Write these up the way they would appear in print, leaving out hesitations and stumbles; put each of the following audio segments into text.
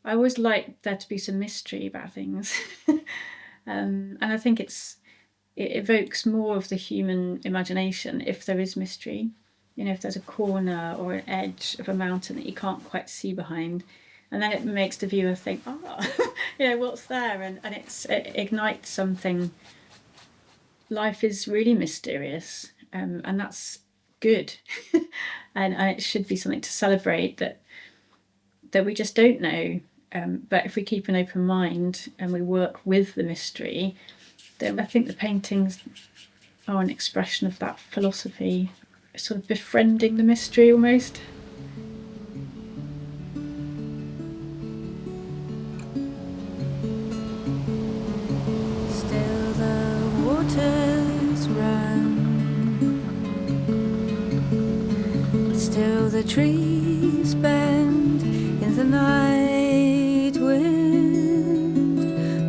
I always like there to be some mystery about things. And I think it evokes more of the human imagination if there is mystery. You know, if there's a corner or an edge of a mountain that you can't quite see behind, and then it makes the viewer think, you know, what's there? And it ignites something. Life is really mysterious, and that's good. And it should be something to celebrate, that we just don't know. But if we keep an open mind and we work with the mystery, then I think the paintings are an expression of that philosophy, sort of befriending the mystery almost. Still the waters run, still the trees bend in the night wind,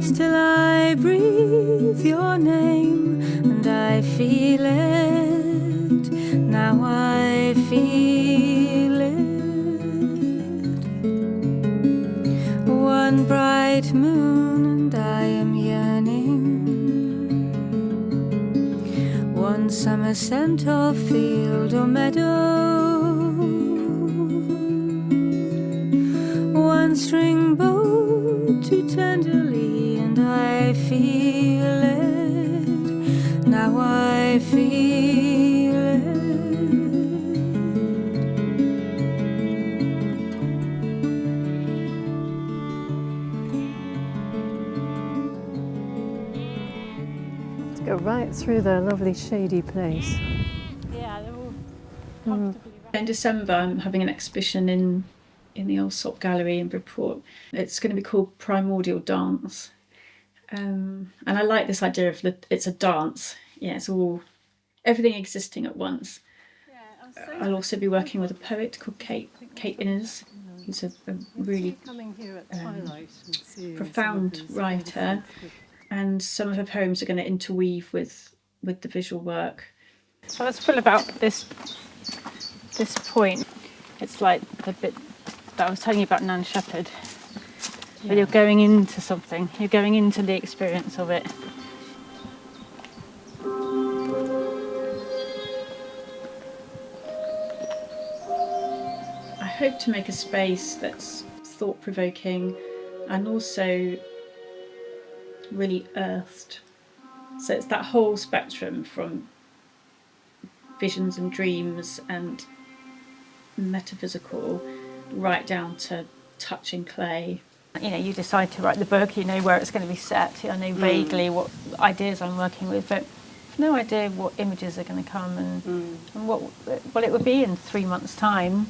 still I breathe your name and I feel it, now I feel it. One bright moon and I am yearning, one summer scent of field or meadow, one string bowed too tenderly and I feel it, now I feel it. Go right through the lovely shady place. Yeah, they're all comfortably. In December, I'm having an exhibition in the old Sop Gallery in Bridport. It's going to be called Primordial Dance, and I like this idea of it's a dance. Yeah, it's all everything existing at once. I'll also be working with a poet called Kate Innes, who's a really profound writer, and some of her poems are going to interweave with the visual work. So let's feel about this point. It's like the bit that I was telling you about Nan Shepherd. Yeah. Where you're going into something, you're going into the experience of it. I hope to make a space that's thought-provoking and also really earthed. So it's that whole spectrum from visions and dreams and metaphysical right down to touching clay. You know, you decide to write the book, you know where it's going to be set, I know vaguely what ideas I'm working with, but no idea what images are going to come and what it would be in 3 months' time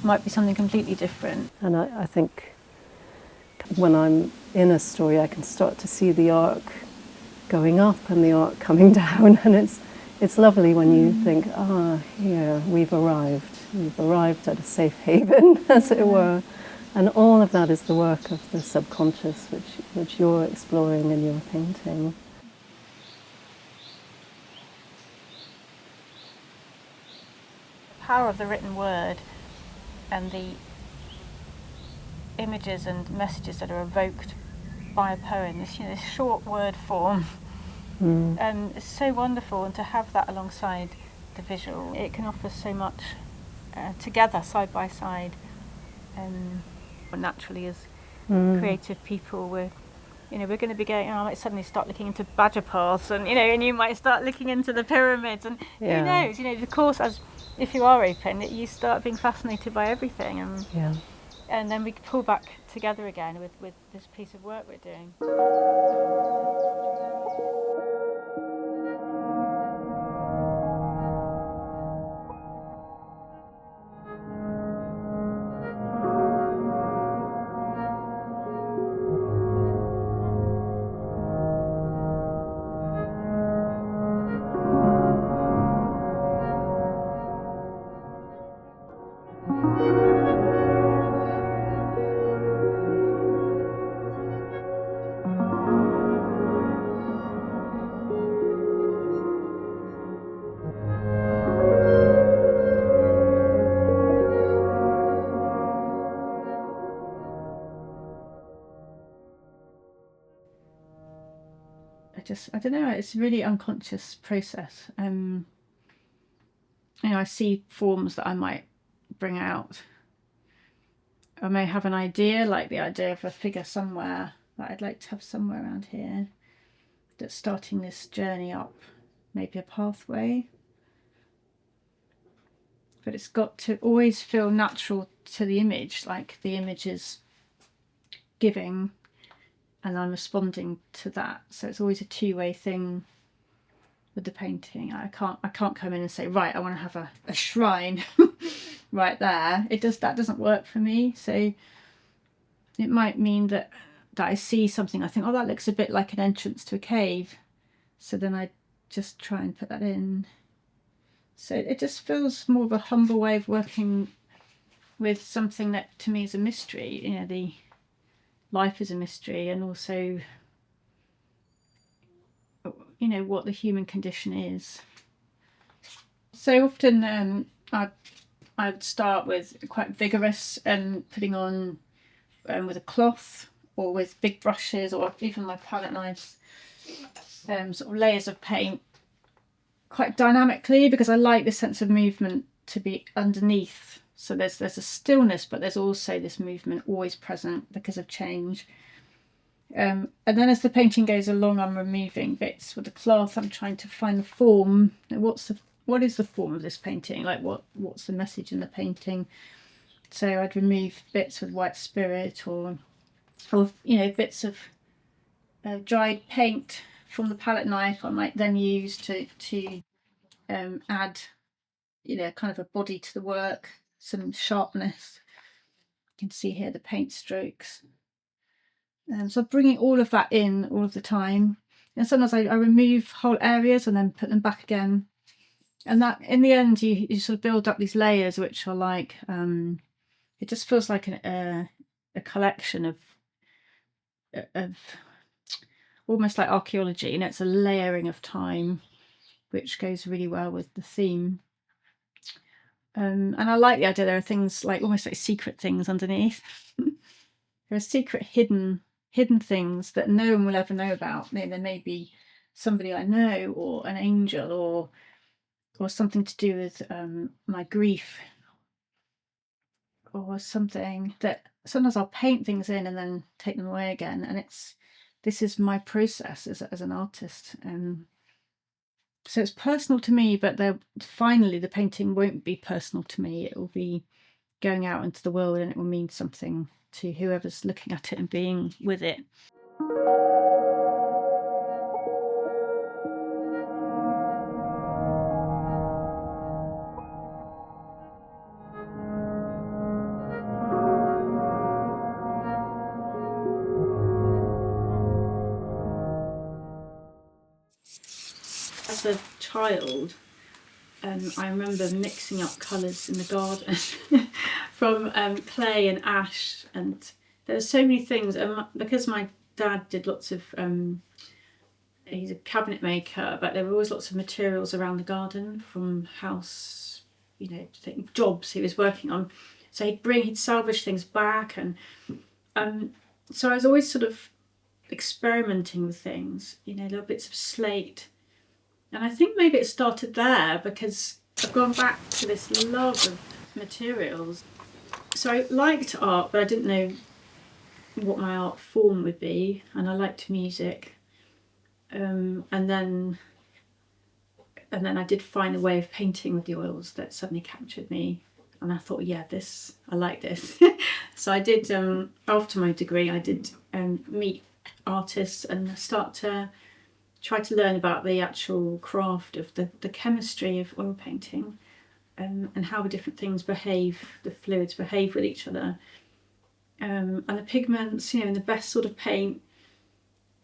might be something completely different. And I think when I'm in a story, I can start to see the arc going up and the arc coming down, and it's lovely when you think, here, we've arrived at a safe haven, as it were. And all of that is the work of the subconscious, which you're exploring in your painting. The power of the written word and the images and messages that are evoked by a poem, this short word form, it's so wonderful, and to have that alongside the visual, it can offer so much together, side by side. Naturally, as creative people, we're going to be going. I might suddenly start looking into badger paths, and you might start looking into the pyramids, and who knows? Of course, as if you are open, you start being fascinated by everything, and then we pull back together again with this piece of work we're doing. I don't know, it's a really unconscious process. I see forms that I might bring out. I may have an idea, like the idea of a figure somewhere that I'd like to have somewhere around here that's starting this journey up, maybe a pathway. But it's got to always feel natural to the image, like the image is giving and I'm responding to that. So it's always a two-way thing with the painting. I can't come in and say, right, I want to have a shrine right there. That doesn't work for me. So it might mean that I see something, I think, oh, that looks a bit like an entrance to a cave. So then I just try and put that in. So it just feels more of a humble way of working with something that to me is a mystery. The life is a mystery, and also what the human condition is. So often I would start with quite vigorous and putting on with a cloth or with big brushes or even my palette knives, sort of layers of paint quite dynamically, because I like the sense of movement to be underneath. So there's a stillness, but there's also this movement always present because of change. And then as the painting goes along, I'm removing bits with the cloth. I'm trying to find the form. What is the form of this painting? Like what's the message in the painting? So I'd remove bits with white spirit or bits of dried paint from the palette knife. I might then use to add kind of a body to the work, some sharpness. You can see here the paint strokes. So I'm bringing all of that in all of the time, and sometimes I remove whole areas and then put them back again, and that in the end you sort of build up these layers which are like it just feels like a collection of almost like archaeology. It's a layering of time which goes really well with the theme. And I like the idea there are things like almost like secret things underneath. There are secret hidden things that no one will ever know about. There may be somebody I know, or an angel, or something to do with my grief, or something that sometimes I'll paint things in and then take them away again. And this is my process as an artist. So it's personal to me, but finally the painting won't be personal to me. It will be going out into the world, and it will mean something to whoever's looking at it and being with it. As a child, I remember mixing up colours in the garden from clay and ash, and there were so many things. Because my dad did lots of, he's a cabinet maker, but there were always lots of materials around the garden from house, jobs he was working on. So he'd salvage things back, and so I was always sort of experimenting with things, little bits of slate. And I think maybe it started there because I've gone back to this love of materials. So I liked art, but I didn't know what my art form would be, and I liked music. And then I did find a way of painting with the oils that suddenly captured me, and I thought, yeah, I like this. So I did, after my degree, I did meet artists and start to try to learn about the actual craft of the chemistry of oil painting, and how the different things the fluids behave with each other, and the pigments, in the best sort of paint.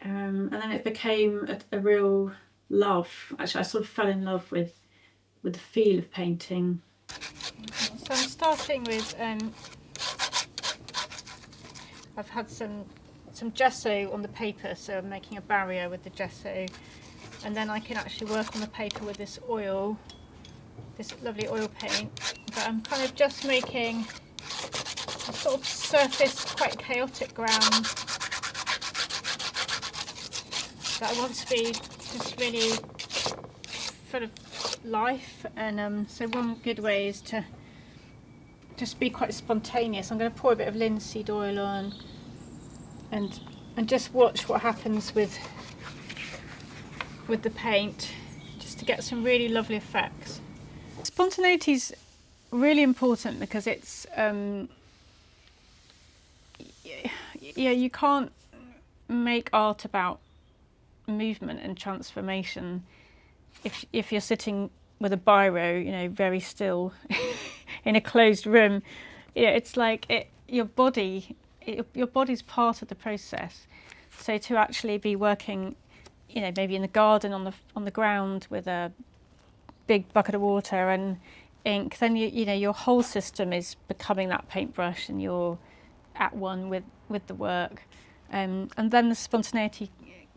And then it became a real love. Actually, I sort of fell in love with the feel of painting. So I'm starting with, I've had some gesso on the paper, so I'm making a barrier with the gesso, and then I can actually work on the paper with this oil, this lovely oil paint. But I'm kind of just making a sort of surface, quite chaotic ground. that I want to be just really full of life. And so one good way is to just be quite spontaneous. I'm going to pour a bit of linseed oil on and just watch what happens with the paint, just to get some really lovely effects. Spontaneity is really important because it's you can't make art about movement and transformation if you're sitting with a biro, very still in a closed room. It's like your body's part of the process. So to actually be working, maybe in the garden on the ground with a big bucket of water and ink, then your whole system is becoming that paintbrush, and you're at one with the work, and then the spontaneity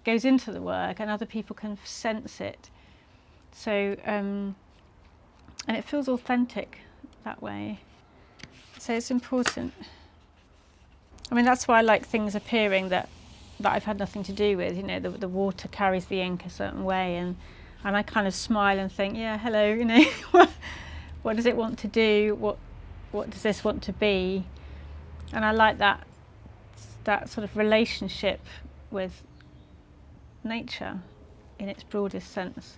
goes into the work, and other people can sense it. So and it feels authentic that way. So it's important. I mean, that's why I like things appearing that I've had nothing to do with. The water carries the ink a certain way, and I kind of smile and think, yeah, hello, what does it want to do? What does this want to be? And I like that sort of relationship with nature in its broadest sense.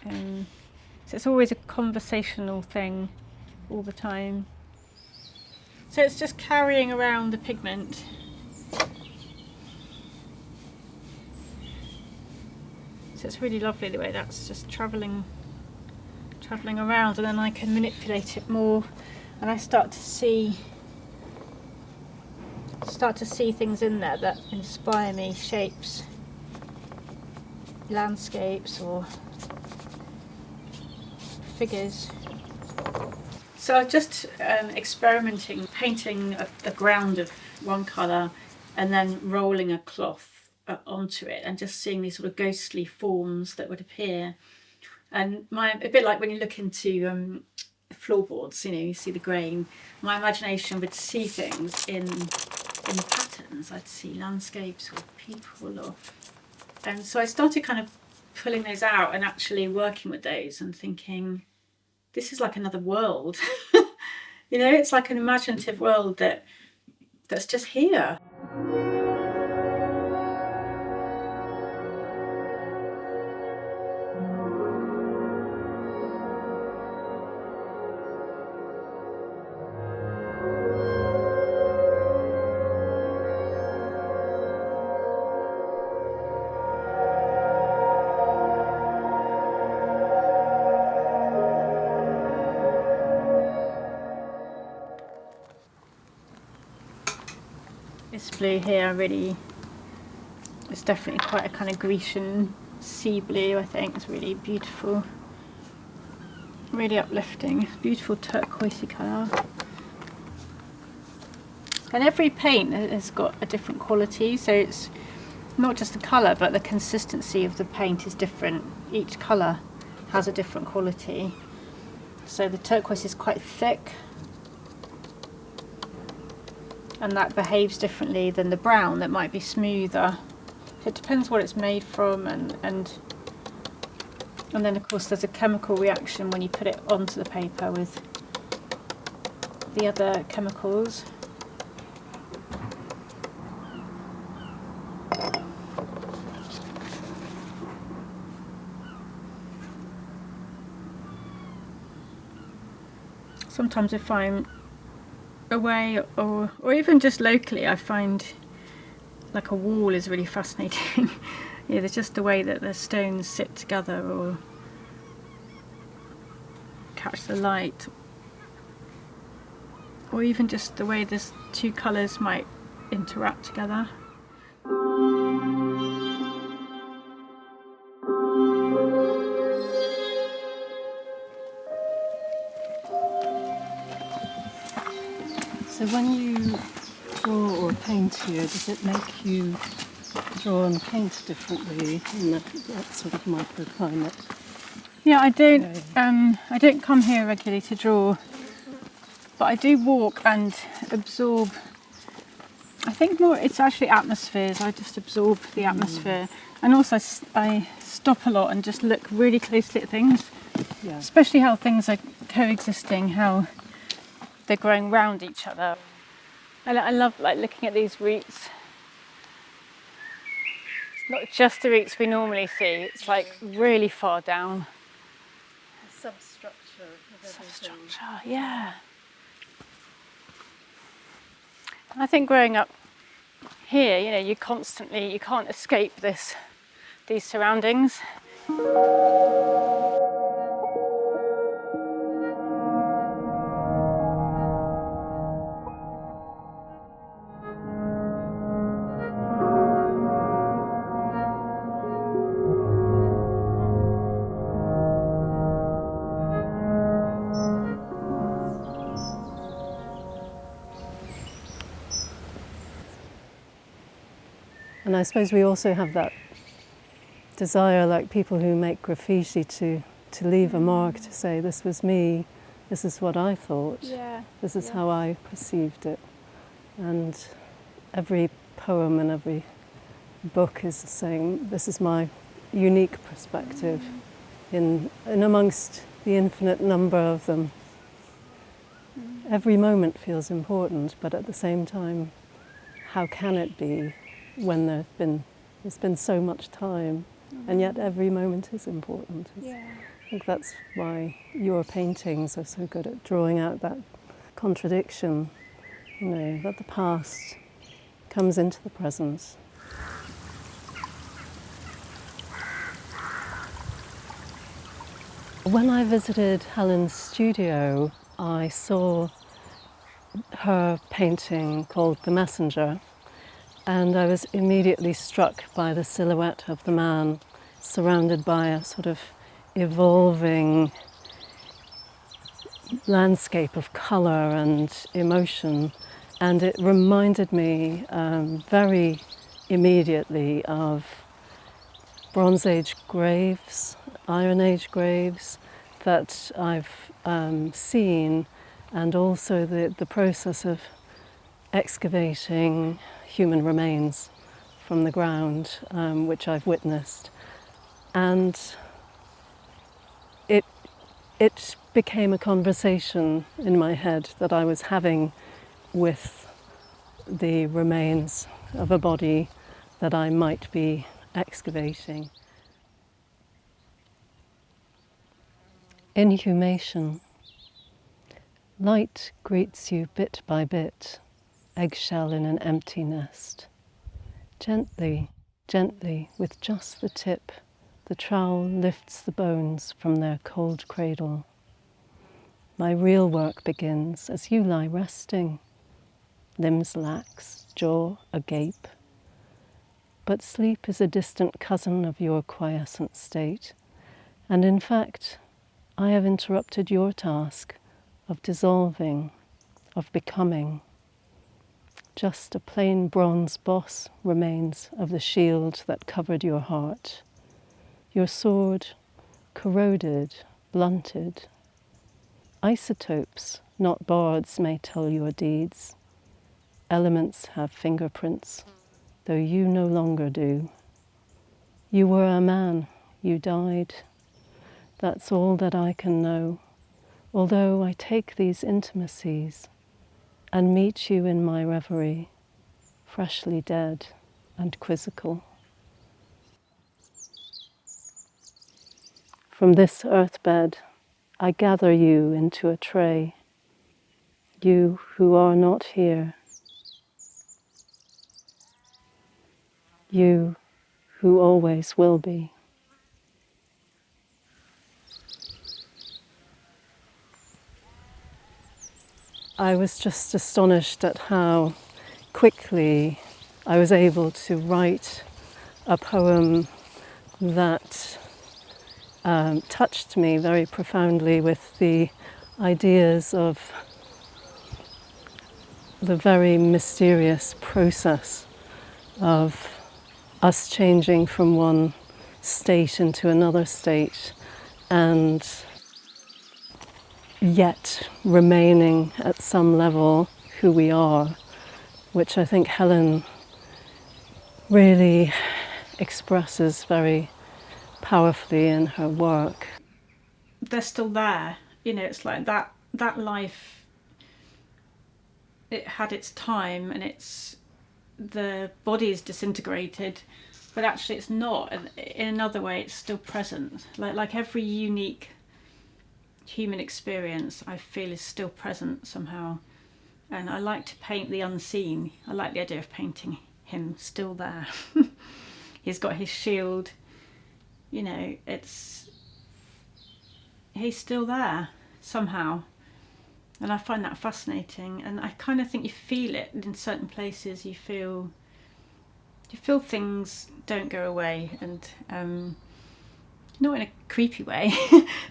So it's always a conversational thing all the time. So it's just carrying around the pigment. So it's really lovely the way that's just travelling around, and then I can manipulate it more, and I start to see things in there that inspire me, shapes, landscapes or figures. So I'm just experimenting, painting a ground of one colour and then rolling a cloth onto it and just seeing these sort of ghostly forms that would appear. And a bit like when you look into floorboards, you see the grain. My imagination would see things in patterns. I'd see landscapes or people, and so I started kind of pulling those out and actually working with those and thinking, this is like another world. It's like an imaginative world that's just here. This blue here it's definitely quite a kind of Grecian sea blue, I think. It's really beautiful, really uplifting, beautiful turquoisey colour. And every paint has got a different quality, so it's not just the colour but the consistency of the paint is different. Each colour has a different quality. So the turquoise is quite thick, and that behaves differently than the brown that might be smoother. So it depends what it's made from, and then of course there's a chemical reaction when you put it onto the paper with the other chemicals. Sometimes if I'm away or even just locally, I find like a wall is really fascinating. There's just the way that the stones sit together or catch the light, or even just the way these two colours might interact together. So when you draw or paint here, does it make you draw and paint differently in that sort of microclimate? Yeah, I don't come here regularly to draw, but I do walk and absorb I think more it's actually atmospheres. I just absorb the atmosphere, and also I stop a lot and just look really closely at things, especially how things are coexisting, how they're growing round each other. I love like looking at these roots. It's not just the roots we normally see. It's like really far down. Substructure of everything. Substructure, yeah. I think growing up here, you know, you can't escape these surroundings. And I suppose we also have that desire, like people who make graffiti, to leave a mark, to say, this was me, this is what I thought, this is how I perceived it. And every poem and every book is saying, this is my unique perspective in amongst the infinite number of them. Every moment feels important, but at the same time, how can it be when there's been so much time, and yet every moment is important. I think that's why your paintings are so good at drawing out that contradiction, you know, that the past comes into the present. When I visited Helen's studio, I saw her painting called The Messenger, and I was immediately struck by the silhouette of the man surrounded by a sort of evolving landscape of colour and emotion. And it reminded me very immediately of Bronze Age graves, Iron Age graves that I've seen, and also the process of excavating human remains from the ground, which I've witnessed. And it became a conversation in my head that I was having with the remains of a body that I might be excavating. Inhumation. Light greets you bit by bit, eggshell in an empty nest. Gently, gently, with just the tip, the trowel lifts the bones from their cold cradle. My real work begins as you lie resting, limbs lax, jaw agape. But sleep is a distant cousin of your quiescent state, and in fact, I have interrupted your task of dissolving, of becoming. Just a plain bronze boss remains of the shield that covered your heart. Your sword, corroded, blunted. Isotopes, not bards, may tell your deeds. Elements have fingerprints, though you no longer do. You were a man, you died. That's all that I can know, although I take these intimacies and meet you in my reverie, freshly dead and quizzical. From this earthbed, I gather you into a tray, you who are not here, you who always will be. I was just astonished at how quickly I was able to write a poem that touched me very profoundly with the ideas of the very mysterious process of us changing from one state into another state, and yet remaining at some level who we are. which I think Helen really expresses very powerfully in her work. They're still there, it's like that life, it had its time and the body is disintegrated, but actually it's not. In another way, it's still present. Like every unique human experience, I feel, is still present somehow. And I like to paint the unseen. I like the idea of painting him still there. He's got his shield, he's still there somehow. And I find that fascinating. And I kind of think you feel it in certain places. You feel things don't go away, and not in a creepy way.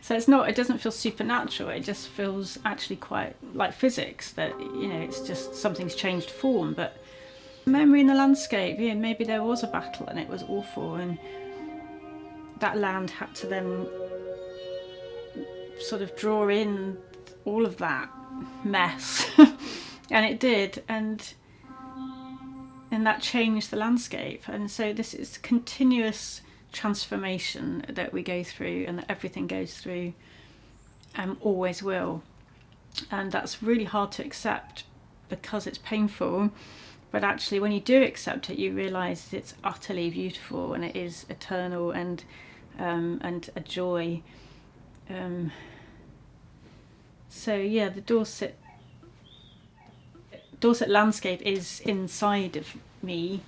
So it doesn't feel supernatural. It just feels actually quite like physics, that it's just something's changed form. But memory in the landscape, maybe there was a battle and it was awful, and that land had to then sort of draw in all of that mess. And it did, and that changed the landscape. And so this is continuous transformation that we go through, and that everything goes through, and always will. And that's really hard to accept because it's painful. But actually, when you do accept it, you realise it's utterly beautiful, and it is eternal, and a joy. So yeah, the Dorset landscape is inside of me,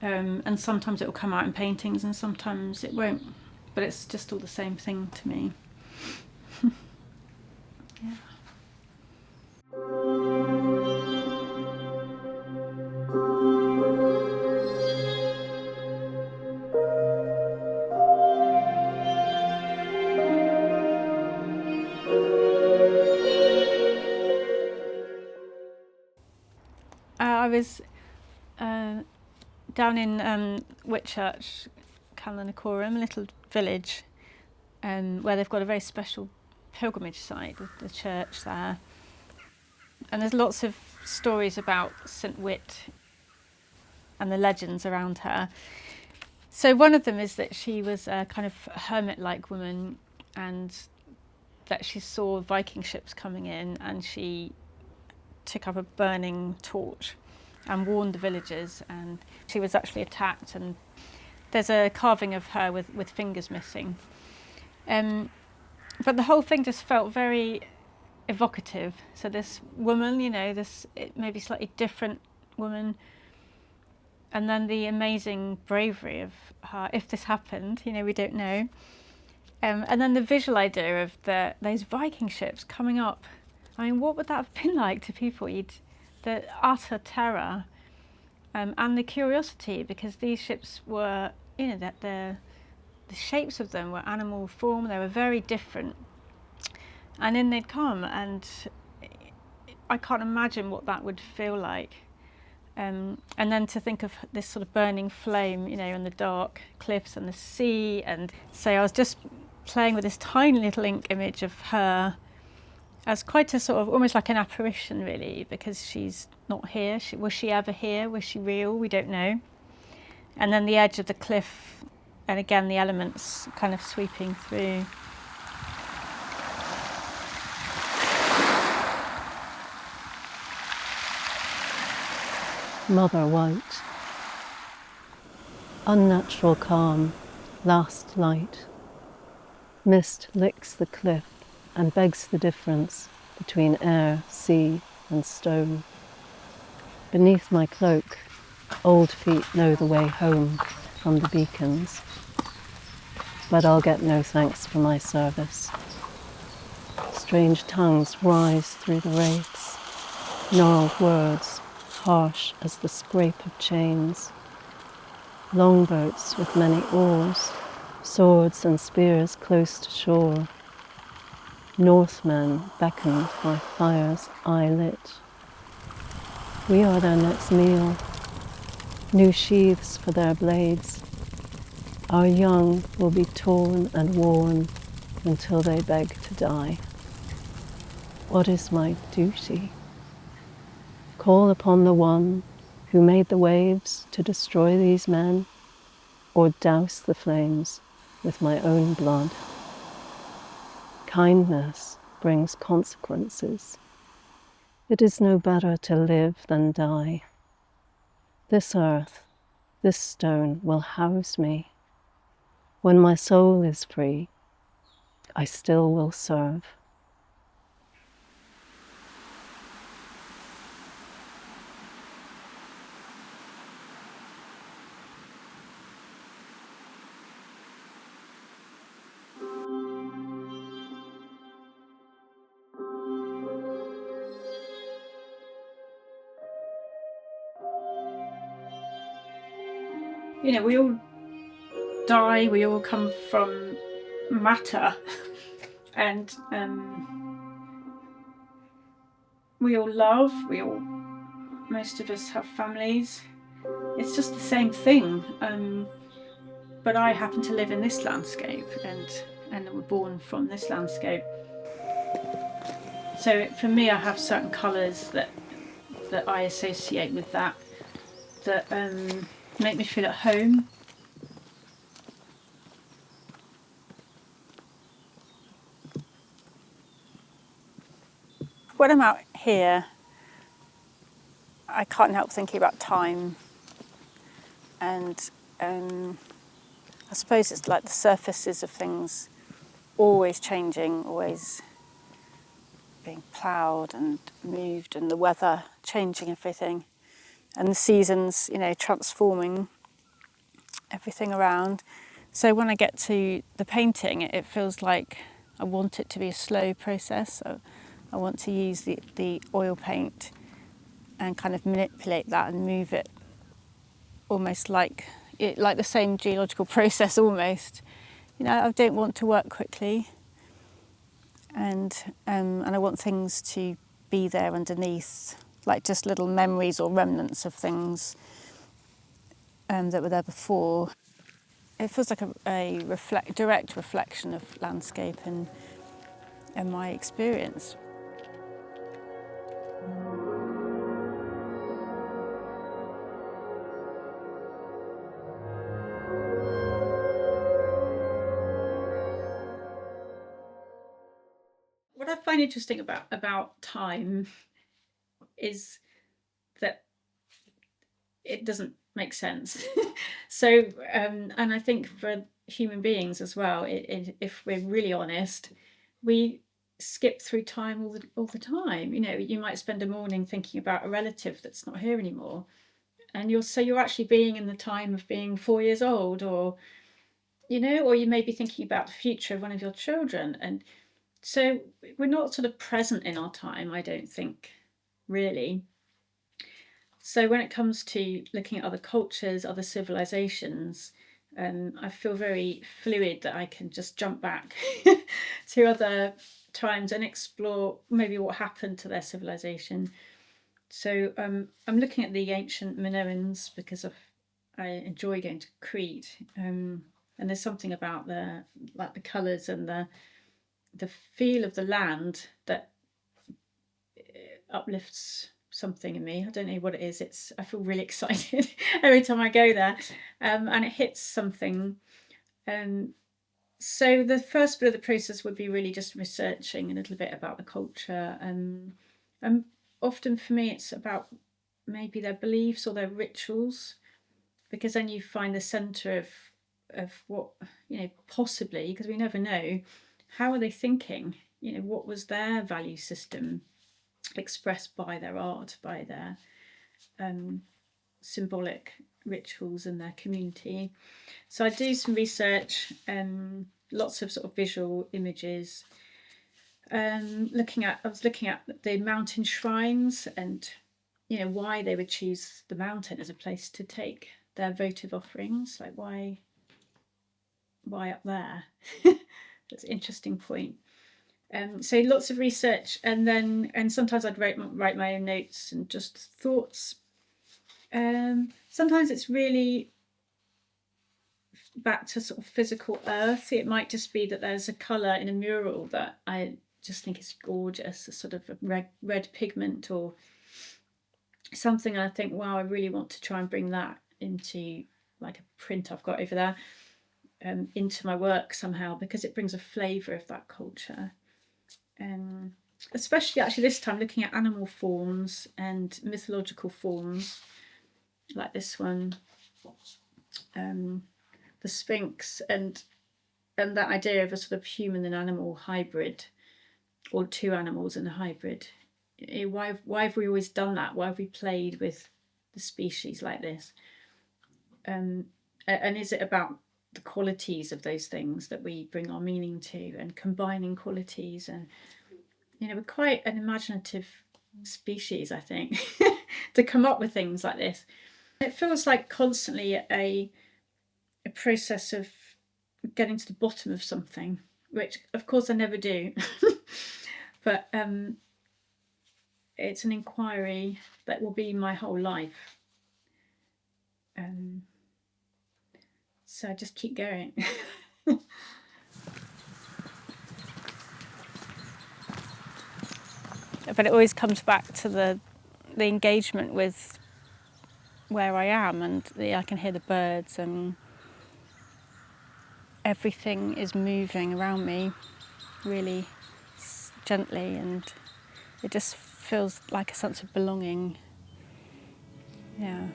and sometimes it will come out in paintings, and sometimes it won't. But it's just all the same thing to me. Yeah. I was down in Whitchurch, Callanachorham, a little village, where they've got a very special pilgrimage site, the church there. And there's lots of stories about St Whit and the legends around her. So one of them is that she was a kind of hermit-like woman, and that she saw Viking ships coming in, and she took up a burning torch and warned the villagers, and she was actually attacked, and there's a carving of her with fingers missing. But the whole thing just felt very evocative. So this woman, this maybe slightly different woman, and then the amazing bravery of her, if this happened, we don't know. And then the visual idea of those Viking ships coming up. I mean, what would that have been like to people? The utter terror, and the curiosity, because these ships were, that the shapes of them were animal form. They were very different, and then they'd come, and I can't imagine what that would feel like. And then to think of this sort of burning flame, and the dark cliffs and the sea. And so I was just playing with this tiny little ink image of her as quite a sort of almost like an apparition, really, because she's not here. Was she ever here? Was she real? We don't know. And then the edge of the cliff, and again the elements kind of sweeping through. Mother White. Unnatural calm, last light. Mist licks the cliff and begs the difference between air, sea and stone. Beneath my cloak, old feet know the way home from the beacons. But I'll get no thanks for my service. Strange tongues rise through the wraiths, gnarled words, harsh as the scrape of chains. Longboats with many oars, swords and spears close to shore. Northmen beckon by fires eye lit. We are their next meal, new sheaths for their blades. Our young will be torn and worn until they beg to die. What is my duty? Of call upon the one who made the waves to destroy these men, or douse the flames with my own blood. Kindness brings consequences. It is no better to live than die. This earth, this stone will house me. When my soul is free, I still will serve. You know, we all die, we all come from matter, and we all love, most of us have families. It's just the same thing, but I happen to live in this landscape and were born from this landscape. So for me, I have certain colours that I associate with that make me feel at home. When I'm out here, I can't help thinking about time, and I suppose it's like the surfaces of things always changing, always being ploughed and moved, and the weather changing everything, and the seasons, you know, transforming everything around. So when I get to the painting, it feels like I want it to be a slow process. So I want to use the oil paint and kind of manipulate that and move it almost like the same geological process almost. You know, I don't want to work quickly, and I want things to be there underneath, like just little memories or remnants of things that were there before. It feels like a direct reflection of landscape and my experience. What I find interesting about time is that it doesn't make sense. So, and I think for human beings as well, if we're really honest, we skip through time all the time. You know, you might spend a morning thinking about a relative that's not here anymore, and you're actually being in the time of being 4 years old, or you know, or you may be thinking about the future of one of your children, and so we're not sort of present in our time, I don't think, really. So when it comes to looking at other cultures, other civilizations, I feel very fluid that I can just jump back to other times and explore maybe what happened to their civilization. So I'm looking at the ancient Minoans because I enjoy going to Crete, and there's something about the colours and the feel of the land that uplifts something in me. I don't know what it is. I feel really excited every time I go there, and it hits something. So the first bit of the process would be really just researching a little bit about the culture, and often for me it's about maybe their beliefs or their rituals, because then you find the centre of what, you know, possibly, because we never know, how are they thinking? You know, what was their value system expressed by their art, by their symbolic rituals in their community. So I do some research, lots of sort of visual images. I was looking at the mountain shrines, and you know, why they would choose the mountain as a place to take their votive offerings. Like why up there? That's an interesting point. So lots of research, and sometimes I'd write my own notes and just thoughts. Sometimes it's really back to sort of physical earth. It might just be that there's a colour in a mural that I just think is gorgeous, a sort of red pigment, or something, and I think, wow, I really want to try and bring that into like a print I've got over there, into my work somehow, because it brings a flavour of that culture. Especially actually this time looking at animal forms and mythological forms, like this one, the Sphinx, and that idea of a sort of human and animal hybrid, or two animals in a hybrid. Why have we always done that? Why have we played with the species like this? And is it about the qualities of those things that we bring our meaning to, and combining qualities? And we're quite an imaginative species, I think, to come up with things like this. It feels like constantly a process of getting to the bottom of something, which of course I never do. But it's an inquiry that will be my whole life. So I just keep going. But it always comes back to the engagement with where I am, and I can hear the birds, and everything is moving around me really gently, and it just feels like a sense of belonging. Yeah.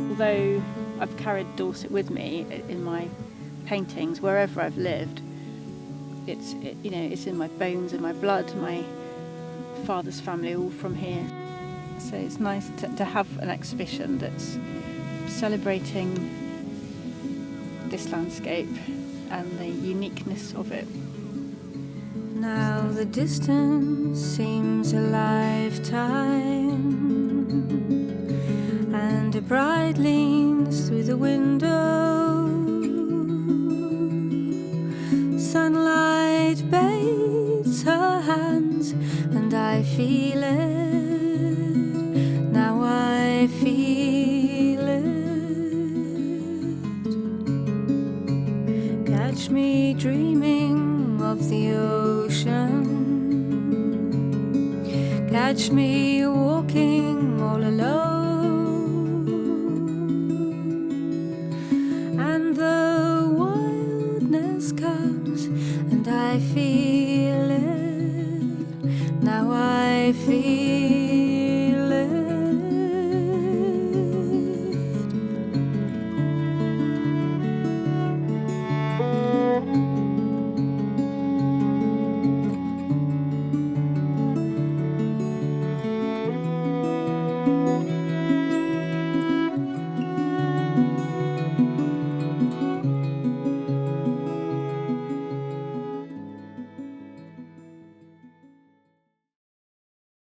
Although I've carried Dorset with me in my paintings wherever I've lived, it's in my bones, in my blood. My father's family are all from here, so it's nice to have an exhibition that's celebrating this landscape and the uniqueness of it. Now the distance seems a lifetime, and a bride leans through the window. Sunlight bathes her hands, and I feel it. Now I feel it. Catch me dreaming of the ocean. Catch me walking all alone, and the wildness comes, and I feel it. Now I feel